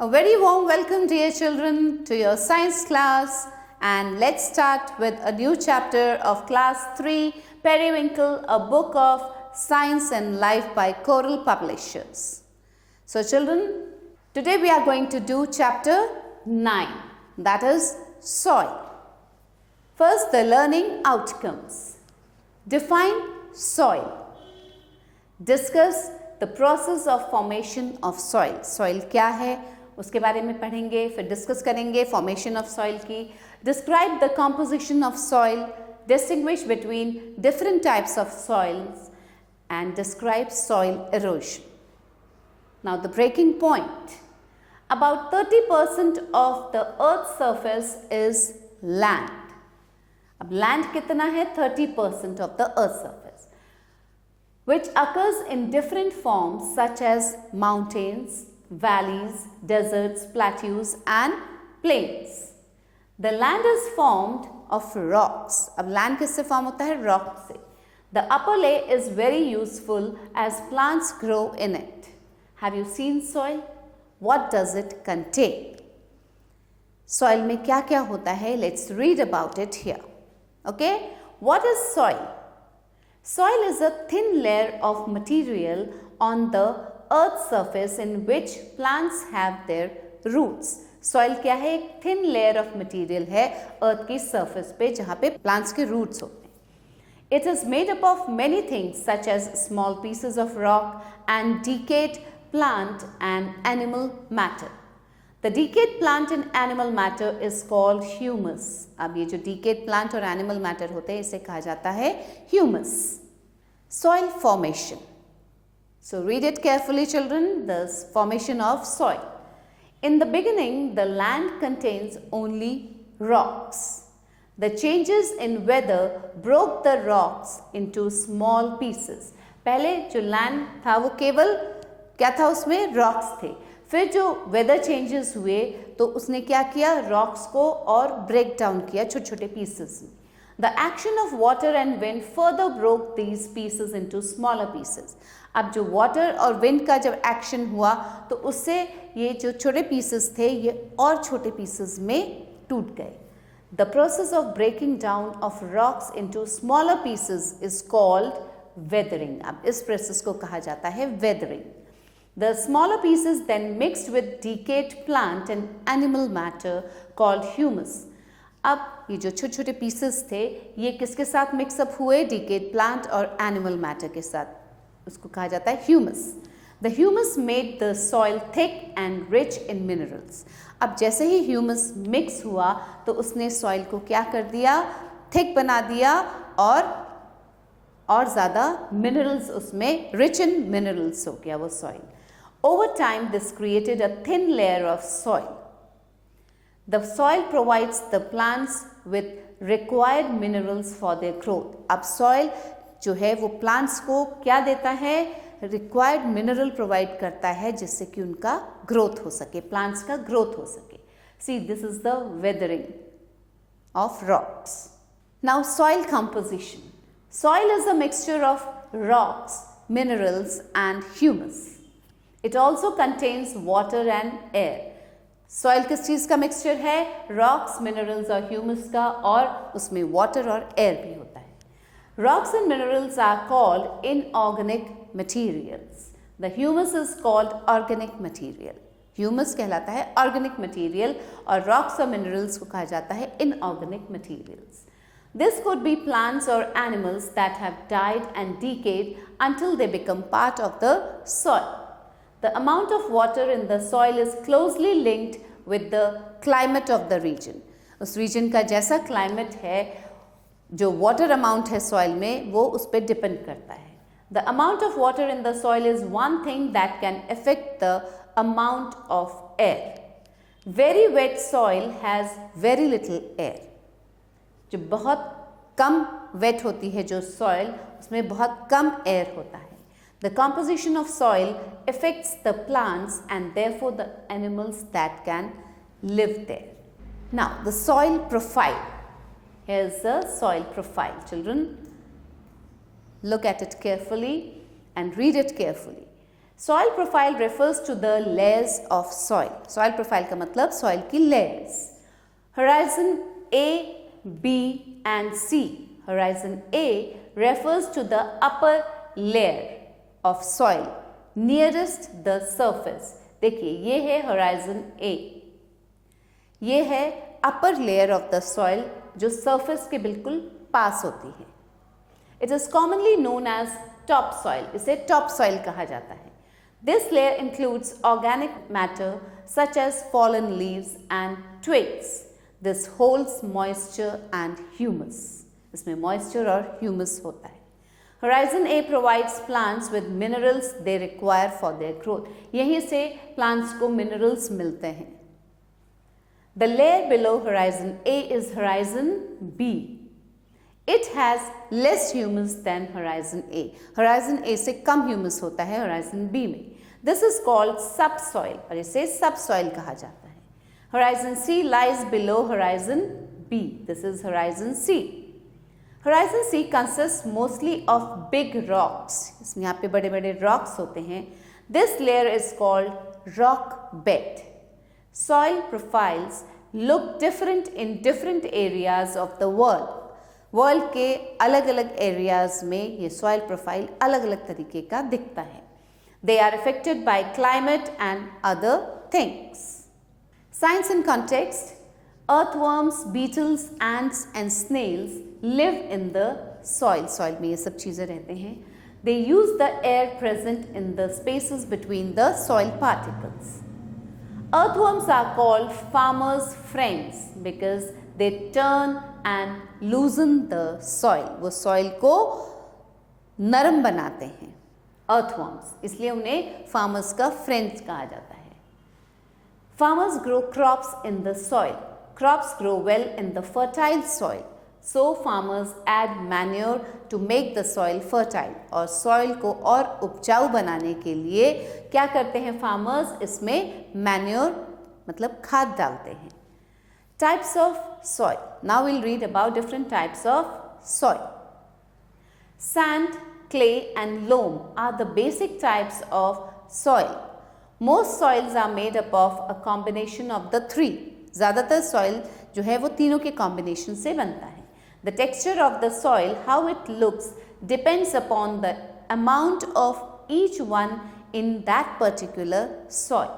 A very warm welcome, dear children, to your science class, and let's start with a new chapter of class 3, Periwinkle, a book of Science and Life by Coral Publishers. So children, today we are going to do chapter 9, that is soil. First, the learning outcomes. Define soil. Discuss the process of formation of soil. Soil क्या है उसके बारे में पढ़ेंगे, फिर discuss करेंगे formation of soil की. Describe the composition of soil, distinguish between different types of soils and describe soil erosion. Now the breaking point. About 30% of the earth's surface is land. अब land कितना है? 30% of the earth's surface, which occurs in different forms such as mountains, valleys, deserts, plateaus and plains. The land is formed of rocks. अब land किससे form होता है? Rock से. The upper layer is very useful as plants grow in it. Have you seen soil? What does it contain? Soil में क्या क्या होता है? Let's read about it here. Okay? What is soil? Soil is a thin layer of material on the earth's surface in which plants have their roots. Soil क्या है? एक thin layer of material है earth की surface पे जहाँ पे plants के roots होते हैं. It is made up of many things such as small pieces of rock and decayed plant and animal matter. The decayed plant and animal matter is called humus. अब ये जो decayed plant और animal matter होते हैं इसे कहा जाता है humus. Soil formation. So read it carefully, children. The formation of soil. In the beginning, the land contains only rocks. The changes in weather broke the rocks into small pieces. पहले जो land था वो केवल क्या था? उसमें rocks थे. फिर जो weather changes हुए तो उसने क्या किया? rocks को और break down किया छोटे छोटे pieces में. The action of water and wind further broke these pieces into smaller pieces. अब जो water और wind का जब action हुआ तो उससे ये जो छोटे pieces थे ये और छोटे pieces में टूट गए. The process of breaking down of rocks into smaller pieces is called weathering. अब इस process को कहा जाता है weathering. The smaller pieces then mixed with decayed plant and animal matter called humus. अब ये जो छोटे छोटे pieces थे ये किसके साथ mix up हुए? decayed plant और animal matter के साथ. उसको कहा जाता है humus. The humus made the soil thick and rich in minerals. अब जैसे ही humus mix हुआ तो उसने soil को क्या कर दिया? thick बना दिया और ज़्यादा minerals उसमें rich in minerals हो गया वो soil. Over time this created a thin layer of soil. The soil provides the plants with required minerals for their growth. अब soil जो है वो plants को क्या देता है? Required mineral provide करता है जिससे कि उनका growth हो सके, plants का growth हो सके. See, this is the weathering of rocks. Now, soil composition. Soil is a mixture of rocks, minerals and humus. It also contains water and air. Soil किस चीज़ का मिक्सचर है? रॉक्स, मिनरल्स और humus का, और उसमें water और air भी होता है. Rocks and minerals are called inorganic materials. The humus is called organic material. Humus कहलाता है ऑर्गेनिक मटीरियल और रॉक्स और मिनरल्स को कहा जाता है inorganic materials. This could be plants or animals that have died and decayed until they become part of the soil. The amount of water in the soil is closely linked with the climate of the region. उस region का जैसा climate है, जो water amount है soil में वो उस पर depend करता है. The amount of water in the soil is one thing that can affect the amount of air. Very wet soil has very little air. जो बहुत कम wet होती है जो soil उसमें बहुत कम air होता है. The composition of soil affects the plants and therefore the animals that can live there. Now, the soil profile. Here's the soil profile, children. Look at it carefully and read it carefully. Soil profile refers to the layers of soil. Soil profile का मतलब soil की layers. Horizon A, B and C. Horizon A refers to the upper layer of soil nearest the surface. देखिए ये है horizon A. ये है upper layer of the soil जो surface के बिल्कुल पास होती है. It is commonly known as topsoil. इसे topsoil कहा जाता है. This layer includes organic matter such as fallen leaves and twigs. This holds moisture and humus. इसमें moisture और humus होता है. Horizon A provides plants with minerals they require for their growth. यहीं से plants को minerals मिलते हैं. The layer below horizon A is horizon B. It has less humus than horizon A. Horizon A से कम humus होता है horizon B में. This is called subsoil और इसे subsoil कहा जाता है. Horizon C lies below horizon B. This is horizon C. Horizon C consists mostly of big rocks. इसमें यहाँ पे बड़े बड़े rocks होते हैं. This layer is called rock bed. Soil profiles look different in different areas of the world. World के अलग अलग एरियाज में ये सॉइल प्रोफाइल अलग अलग तरीके का दिखता है. They are affected by climate and other things. Science in context. Earthworms, beetles, ants and snails live in the soil. Soil में ये सब चीज़ें रहते हैं. They use the air present in the spaces between the soil particles. Earthworms are called farmers' friends because they turn and loosen the soil. वो soil को नरम बनाते हैं earthworms, इसलिए उन्हें farmers का friends कहा जाता है. Farmers grow crops in the soil. Crops grow well in the fertile soil. So farmers add manure to make the soil fertile. और soil को और उपजाऊ बनाने के लिए क्या करते हैं farmers? इसमें manure मतलब खाद डालते हैं. Types of soil. Now we'll read about different types of soil. Sand, clay and loam are the basic types of soil. Most soils are made up of a combination of the three. ज़्यादातर soil जो है वो तीनों के combination से बनता है. The texture of the soil, how it looks, depends upon the amount of each one in that particular soil.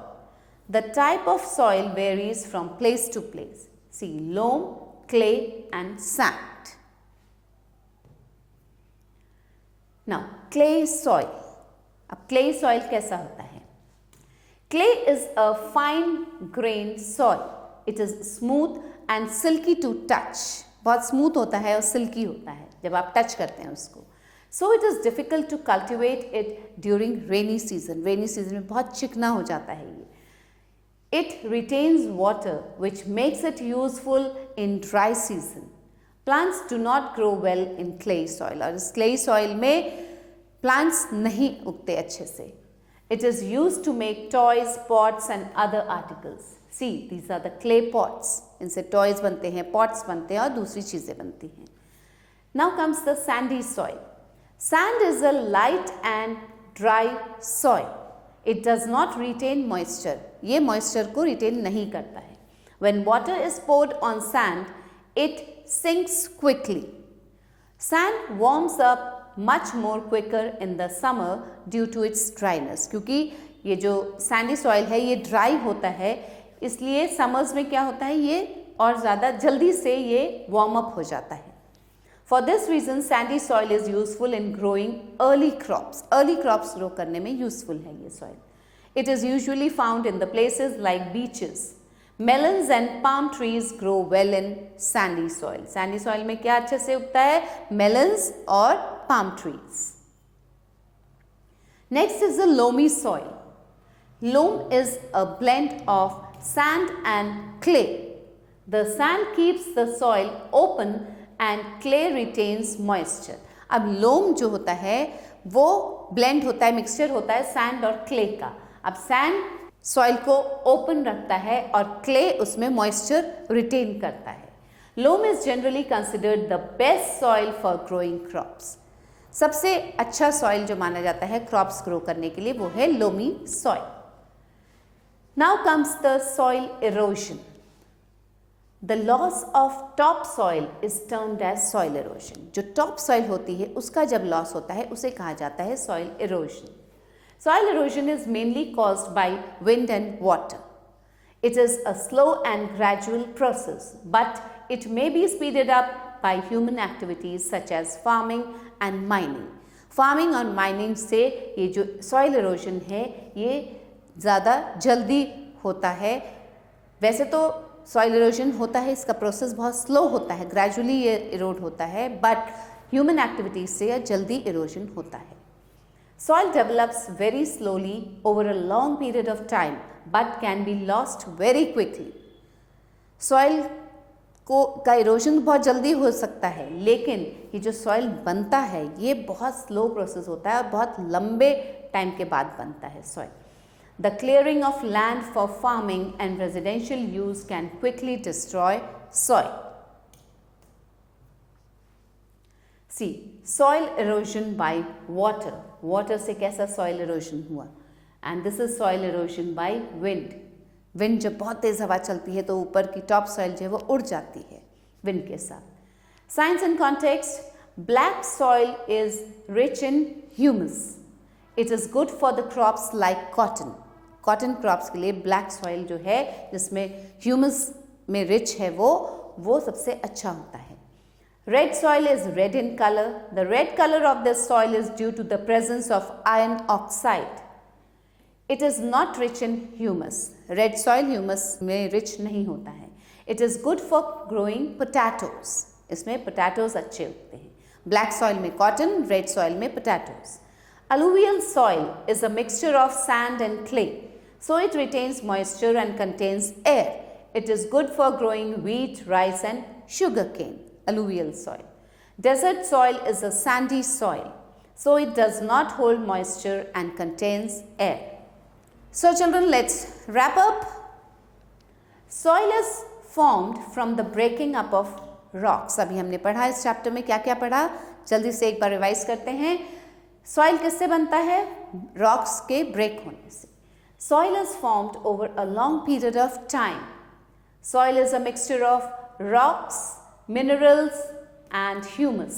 The type of soil varies from place to place. See loam, clay and sand. Now, clay soil. अब clay soil कैसा होता है? Clay is a fine-grained soil. It is smooth and silky to touch. बहुत smooth होता है और silkie होता है जब आप टच करते हैं उसको. So it is difficult to cultivate it during rainy season. Rainy season में बहुत चिकना हो जाता है ये. It retains water which makes it useful in dry season. Plants do not grow well in clay soil. और इस क्ले सॉइल में प्लांट्स नहीं उगते अच्छे से. It is use to make toys, pots and other articles. See, these are the clay pots. इनसे toys बनते हैं, pots बनते हैं और दूसरी चीज़ें बनती हैं. Now comes the sandy soil. Sand is a light and dry soil. It does not retain moisture. ये moisture को retain नहीं करता है. When water is poured on sand, it sinks quickly. Sand warms up much more quicker in the summer due to its dryness. क्योंकि ये जो sandy soil है ये dry होता है, इसलिए समर्स में क्या होता है ये और ज़्यादा जल्दी से ये वार्म अप हो जाता है. For this reason Sandy soil is useful in growing early crops. Early crops grow करने में यूजफुल है ये soil. It is usually found in the places like beaches. Melons and palm trees grow well in Sandy soil. Sandy soil में क्या अच्छे से उगता है? मेलन्स और palm trees. Next is the loamy soil. Loam is a blend of sand and clay. The sand keeps the soil open and clay retains moisture. अब loam जो होता है वो blend होता है, mixture होता है sand और clay का. अब sand soil को open रखता है और clay उसमें moisture retain करता है. Loam is generally considered the best soil for growing crops. सबसे अच्छा सॉइल जो माना जाता है क्रॉप्स ग्रो करने के लिए वो है loamy soil. Now comes the soil erosion. The loss of top soil is termed as soil erosion. जो टॉप सॉइल होती है उसका जब लॉस होता है उसे कहा जाता है soil erosion. Soil erosion is mainly caused by wind and water. It is a slow and gradual process, but it may be speeded up by human activities such as farming and mining. Farming और mining से ये जो soil erosion है ये ज़्यादा जल्दी होता है। वैसे तो soil erosion होता है, इसका process बहुत slow होता है, gradually ये erode होता है, but human activities से यह जल्दी erosion होता है। Soil develops very slowly over a long period of time, but can be lost very quickly. Soil का इरोजन बहुत जल्दी हो सकता है, लेकिन ये जो सॉइल बनता है ये बहुत स्लो प्रोसेस होता है और बहुत लंबे टाइम के बाद बनता है soil. The clearing of land for farming and residential use can quickly destroy soil. See soil erosion by water. Water से कैसा सॉइल इरोजन हुआ? And this is soil erosion by wind. Wind जब बहुत तेज हवा चलती है तो ऊपर की टॉप सॉइल जो है वो उड़ जाती है विंड के साथ। Science and context. Black soil is rich in humus. It is good for the crops like cotton. Cotton crops के लिए ब्लैक सॉइल जो है जिसमें ह्यूमस में रिच है वो सबसे अच्छा होता है। Red soil is red in color. The red color of this soil is due to the presence of iron oxide. It is not rich in humus. Red soil humus में rich नहीं होता है। It is good for growing potatoes. इसमें potatoes अच्छे उगते हैं। Black soil में cotton, red soil में potatoes. Alluvial soil is a mixture of sand and clay, so it retains moisture and contains air. It is good for growing wheat, rice and sugarcane. Alluvial soil. Desert soil is a sandy soil, so it does not hold moisture and contains air. So children, let's wrap up. Soil is formed from the breaking up of rocks. अभी हमने पढ़ा इस chapter में क्या क्या पढ़ा, जल्दी से एक बार रिवाइज करते हैं। सॉइल किससे बनता है? रॉक्स के ब्रेक होने से। Soil is formed over a long period of time. Soil is a mixture of rocks, minerals and humus.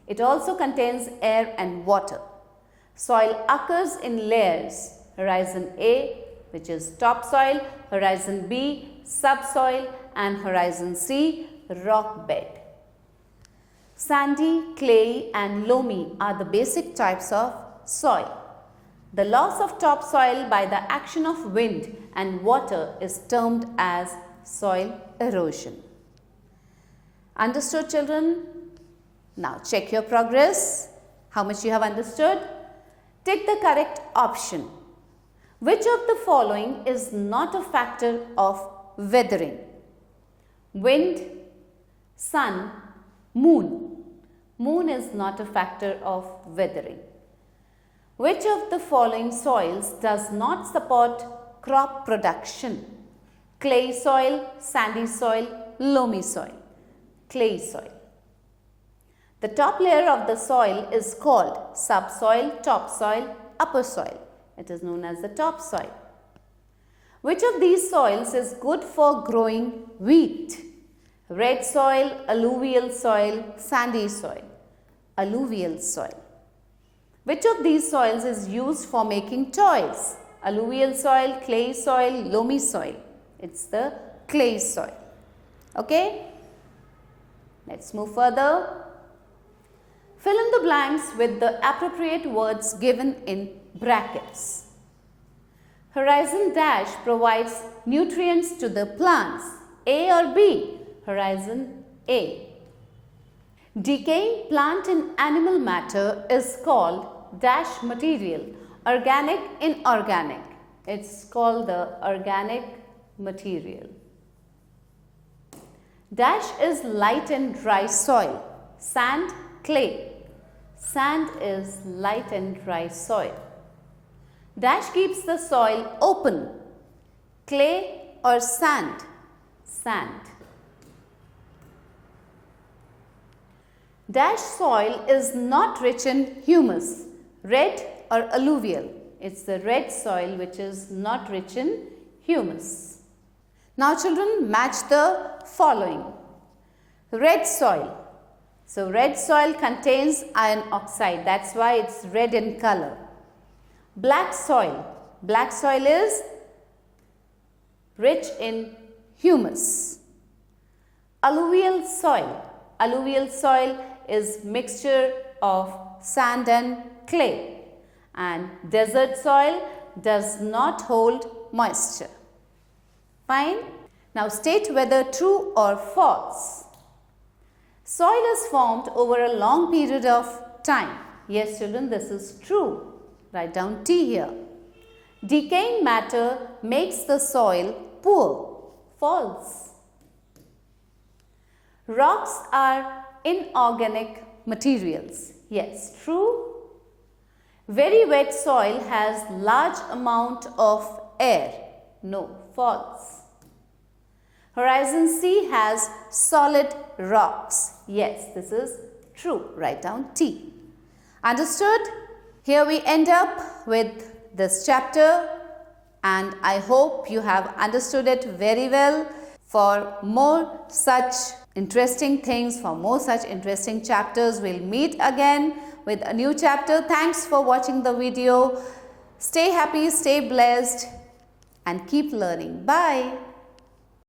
It also contains air and water. Soil occurs in layers. Horizon A, which is topsoil, horizon B, subsoil, and horizon C, rock bed. Sandy, clayey, and loamy are the basic types of soil. The loss of topsoil by the action of wind and water is termed as soil erosion. Understood, children? Now check your progress. How much you have understood? Tick the correct option. Which of the following is not a factor of weathering? Wind, sun, moon. Moon is not a factor of weathering. Which of the following soils does not support crop production? Clay soil, sandy soil, loamy soil. Clay soil. The top layer of the soil is called subsoil, topsoil, upper soil. It is known as the topsoil. Which of these soils is good for growing wheat? Red soil, alluvial soil, sandy soil. Alluvial soil. Which of these soils is used for making toys? Alluvial soil, clay soil, loamy soil. It's the clay soil. Okay? Let's move further. Fill in the blanks with the appropriate words given in brackets. Horizon dash provides nutrients to the plants. A or B? Horizon A. Decaying plant and animal matter is called dash material. Organic, inorganic. It's called the organic material. Dash is light and dry soil. Sand, clay. Sand is light and dry soil. Dash keeps the soil open. Clay or sand? Sand. Dash soil is not rich in humus, red or alluvial. It's the red soil which is not rich in humus. Now children, match the following. Red soil. So red soil contains iron oxide. That's why it's red in color. Black soil. Black soil is rich in humus. Alluvial soil. Alluvial soil is mixture of sand and clay. And desert soil does not hold moisture. Fine. Now state whether true or false. Soil is formed over a long period of time. Yes children, this is true. Write down T here. Decaying matter makes the soil poor. False. Rocks are inorganic materials. Yes, true. Very wet soil has large amount of air. No, false. Horizon sea has solid rocks. Yes, this is true. Write down T. Understood? Here we end up with this chapter and I hope you have understood it very well. For more such interesting things, for more such interesting chapters, we'll meet again with a new chapter. Thanks for watching the video. Stay happy, stay blessed and keep learning. Bye.